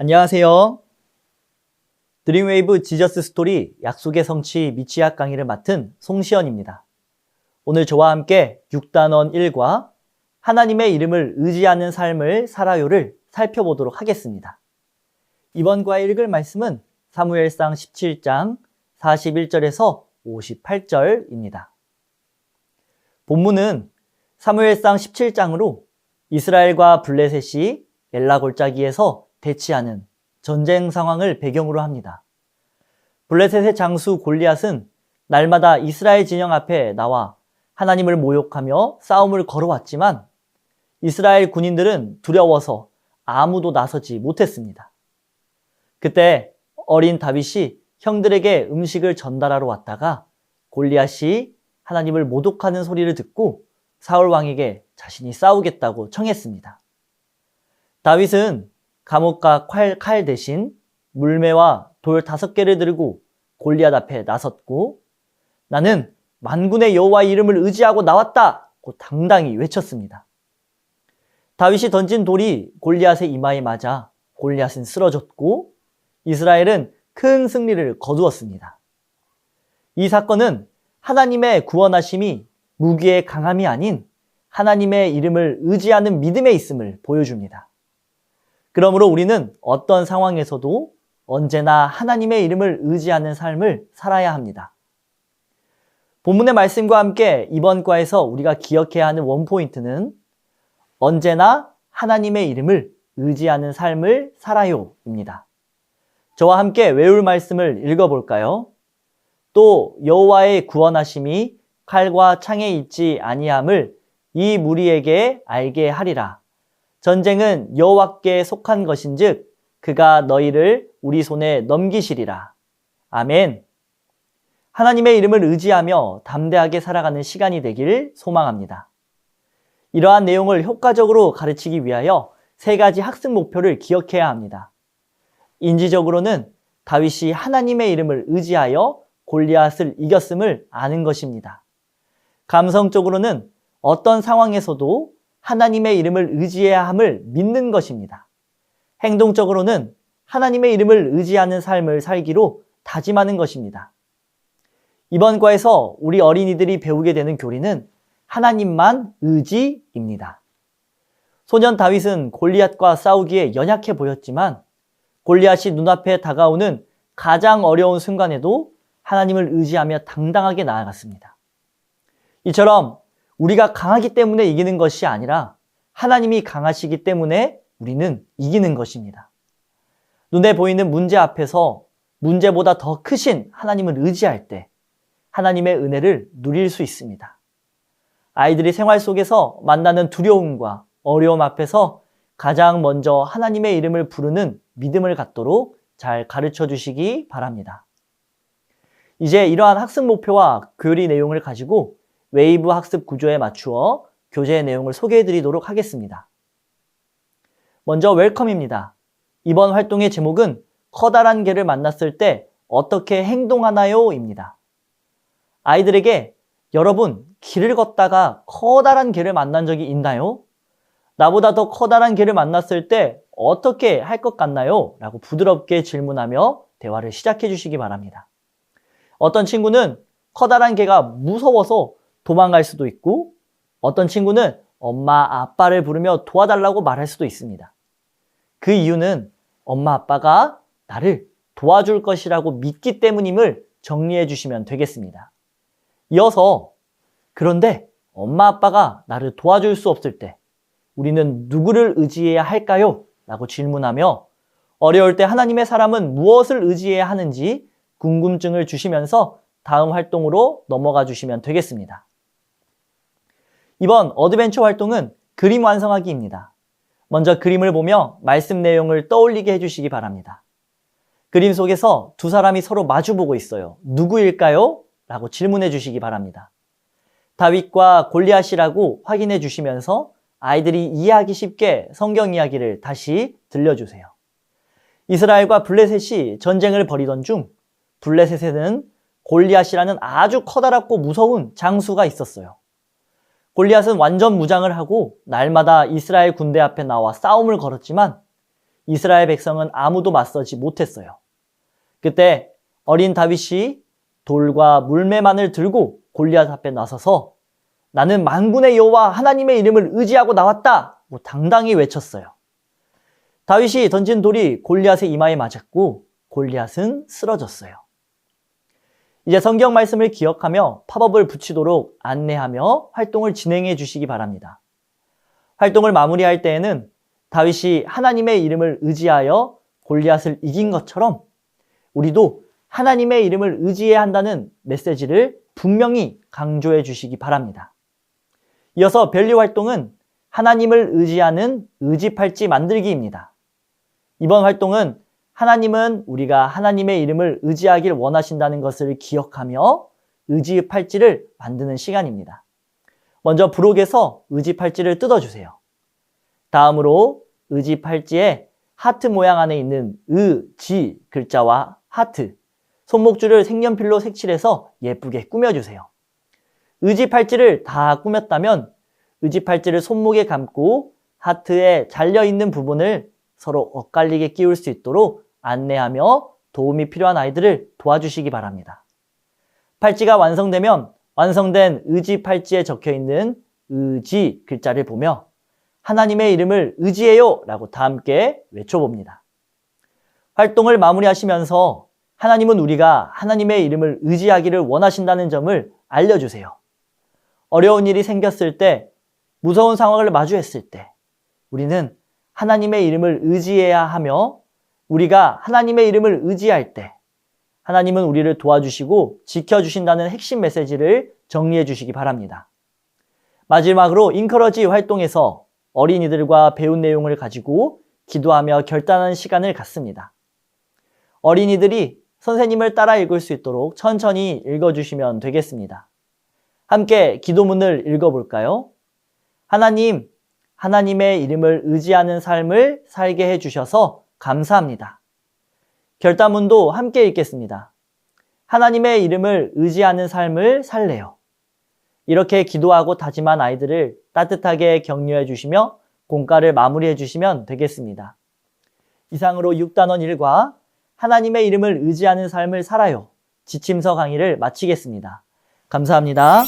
안녕하세요. 드림웨이브 지저스 스토리 약속의 성취 미취학 강의를 맡은 송시현입니다. 오늘 저와 함께 6단원 1과 하나님의 이름을 의지하는 삶을 살아요를 살펴보도록 하겠습니다. 이번 과에 읽을 말씀은 사무엘상 17장 41절에서 58절입니다. 본문은 사무엘상 17장으로 이스라엘과 블레셋이 엘라 골짜기에서 대치하는 전쟁 상황을 배경으로 합니다. 블레셋의 장수 골리앗은 날마다 이스라엘 진영 앞에 나와 하나님을 모욕하며 싸움을 걸어왔지만 이스라엘 군인들은 두려워서 아무도 나서지 못했습니다. 그때 어린 다윗이 형들에게 음식을 전달하러 왔다가 골리앗이 하나님을 모독하는 소리를 듣고 사울 왕에게 자신이 싸우겠다고 청했습니다. 다윗은 감옥과 칼 대신 물매와 돌 5개를 들고 골리앗 앞에 나섰고 나는 만군의 여호와의 이름을 의지하고 나왔다고 당당히 외쳤습니다. 다윗이 던진 돌이 골리앗의 이마에 맞아 골리앗은 쓰러졌고 이스라엘은 큰 승리를 거두었습니다. 이 사건은 하나님의 구원하심이 무기의 강함이 아닌 하나님의 이름을 의지하는 믿음에 있음을 보여줍니다. 그러므로 우리는 어떤 상황에서도 언제나 하나님의 이름을 의지하는 삶을 살아야 합니다. 본문의 말씀과 함께 이번 과에서 우리가 기억해야 하는 원포인트는 언제나 하나님의 이름을 의지하는 삶을 살아요입니다. 저와 함께 외울 말씀을 읽어볼까요? 또 여호와의 구원하심이 칼과 창에 있지 아니함을 이 무리에게 알게 하리라. 전쟁은 여호와께 속한 것인즉 그가 너희를 우리 손에 넘기시리라. 아멘. 하나님의 이름을 의지하며 담대하게 살아가는 시간이 되길 소망합니다. 이러한 내용을 효과적으로 가르치기 위하여 3가지 학습 목표를 기억해야 합니다. 인지적으로는 다윗이 하나님의 이름을 의지하여 골리앗을 이겼음을 아는 것입니다. 감성적으로는 어떤 상황에서도 하나님의 이름을 의지해야 함을 믿는 것입니다. 행동적으로는 하나님의 이름을 의지하는 삶을 살기로 다짐하는 것입니다. 이번 과에서 우리 어린이들이 배우게 되는 교리는 하나님만 의지입니다. 소년 다윗은 골리앗과 싸우기에 연약해 보였지만 골리앗이 눈앞에 다가오는 가장 어려운 순간에도 하나님을 의지하며 당당하게 나아갔습니다. 이처럼 우리가 강하기 때문에 이기는 것이 아니라 하나님이 강하시기 때문에 우리는 이기는 것입니다. 눈에 보이는 문제 앞에서 문제보다 더 크신 하나님을 의지할 때 하나님의 은혜를 누릴 수 있습니다. 아이들이 생활 속에서 만나는 두려움과 어려움 앞에서 가장 먼저 하나님의 이름을 부르는 믿음을 갖도록 잘 가르쳐 주시기 바랍니다. 이제 이러한 학습 목표와 교리 내용을 가지고 웨이브 학습 구조에 맞추어 교재 내용을 소개해 드리도록 하겠습니다. 먼저 웰컴입니다. 이번 활동의 제목은 커다란 개를 만났을 때 어떻게 행동하나요? 입니다. 아이들에게 여러분 길을 걷다가 커다란 개를 만난 적이 있나요? 나보다 더 커다란 개를 만났을 때 어떻게 할 것 같나요? 라고 부드럽게 질문하며 대화를 시작해 주시기 바랍니다. 어떤 친구는 커다란 개가 무서워서 도망갈 수도 있고 어떤 친구는 엄마, 아빠를 부르며 도와달라고 말할 수도 있습니다. 그 이유는 엄마, 아빠가 나를 도와줄 것이라고 믿기 때문임을 정리해 주시면 되겠습니다. 이어서 그런데 엄마, 아빠가 나를 도와줄 수 없을 때 우리는 누구를 의지해야 할까요? 라고 질문하며 어려울 때 하나님의 사람은 무엇을 의지해야 하는지 궁금증을 주시면서 다음 활동으로 넘어가 주시면 되겠습니다. 이번 어드벤처 활동은 그림 완성하기입니다. 먼저 그림을 보며 말씀 내용을 떠올리게 해주시기 바랍니다. 그림 속에서 2사람이 서로 마주보고 있어요. 누구일까요? 라고 질문해 주시기 바랍니다. 다윗과 골리앗이라고 확인해 주시면서 아이들이 이해하기 쉽게 성경 이야기를 다시 들려주세요. 이스라엘과 블레셋이 전쟁을 벌이던 중 블레셋에는 골리앗이라는 아주 커다랗고 무서운 장수가 있었어요. 골리앗은 완전 무장을 하고 날마다 이스라엘 군대 앞에 나와 싸움을 걸었지만 이스라엘 백성은 아무도 맞서지 못했어요. 그때 어린 다윗이 돌과 물매만을 들고 골리앗 앞에 나서서 나는 만군의 여호와 하나님의 이름을 의지하고 나왔다! 당당히 외쳤어요. 다윗이 던진 돌이 골리앗의 이마에 맞았고 골리앗은 쓰러졌어요. 이제 성경 말씀을 기억하며 팝업을 붙이도록 안내하며 활동을 진행해 주시기 바랍니다. 활동을 마무리할 때에는 다윗이 하나님의 이름을 의지하여 골리앗을 이긴 것처럼 우리도 하나님의 이름을 의지해야 한다는 메시지를 분명히 강조해 주시기 바랍니다. 이어서 벨리 활동은 하나님을 의지하는 의지팔찌 만들기입니다. 이번 활동은 하나님은 우리가 하나님의 이름을 의지하길 원하신다는 것을 기억하며 의지 팔찌를 만드는 시간입니다. 먼저 부록에서 의지 팔찌를 뜯어주세요. 다음으로 의지 팔찌에 하트 모양 안에 있는 의지 글자와 하트, 손목줄을 색연필로 색칠해서 예쁘게 꾸며주세요. 의지 팔찌를 다 꾸몄다면 의지 팔찌를 손목에 감고 하트에 잘려있는 부분을 서로 엇갈리게 끼울 수 있도록 안내하며 도움이 필요한 아이들을 도와주시기 바랍니다. 팔찌가 완성되면 완성된 의지 팔찌에 적혀있는 의지 글자를 보며 하나님의 이름을 의지해요 라고 다 함께 외쳐봅니다. 활동을 마무리하시면서 하나님은 우리가 하나님의 이름을 의지하기를 원하신다는 점을 알려주세요. 어려운 일이 생겼을 때, 무서운 상황을 마주했을 때 우리는 하나님의 이름을 의지해야 하며 우리가 하나님의 이름을 의지할 때 하나님은 우리를 도와주시고 지켜주신다는 핵심 메시지를 정리해 주시기 바랍니다. 마지막으로 인커러지 활동에서 어린이들과 배운 내용을 가지고 기도하며 결단하는 시간을 갖습니다. 어린이들이 선생님을 따라 읽을 수 있도록 천천히 읽어주시면 되겠습니다. 함께 기도문을 읽어볼까요? 하나님, 하나님의 이름을 의지하는 삶을 살게 해주셔서 감사합니다. 결단문도 함께 읽겠습니다. 하나님의 이름을 의지하는 삶을 살래요. 이렇게 기도하고 다짐한 아이들을 따뜻하게 격려해 주시며 공과를 마무리해 주시면 되겠습니다. 이상으로 6단원 1과 하나님의 이름을 의지하는 삶을 살아요. 지침서 강의를 마치겠습니다. 감사합니다.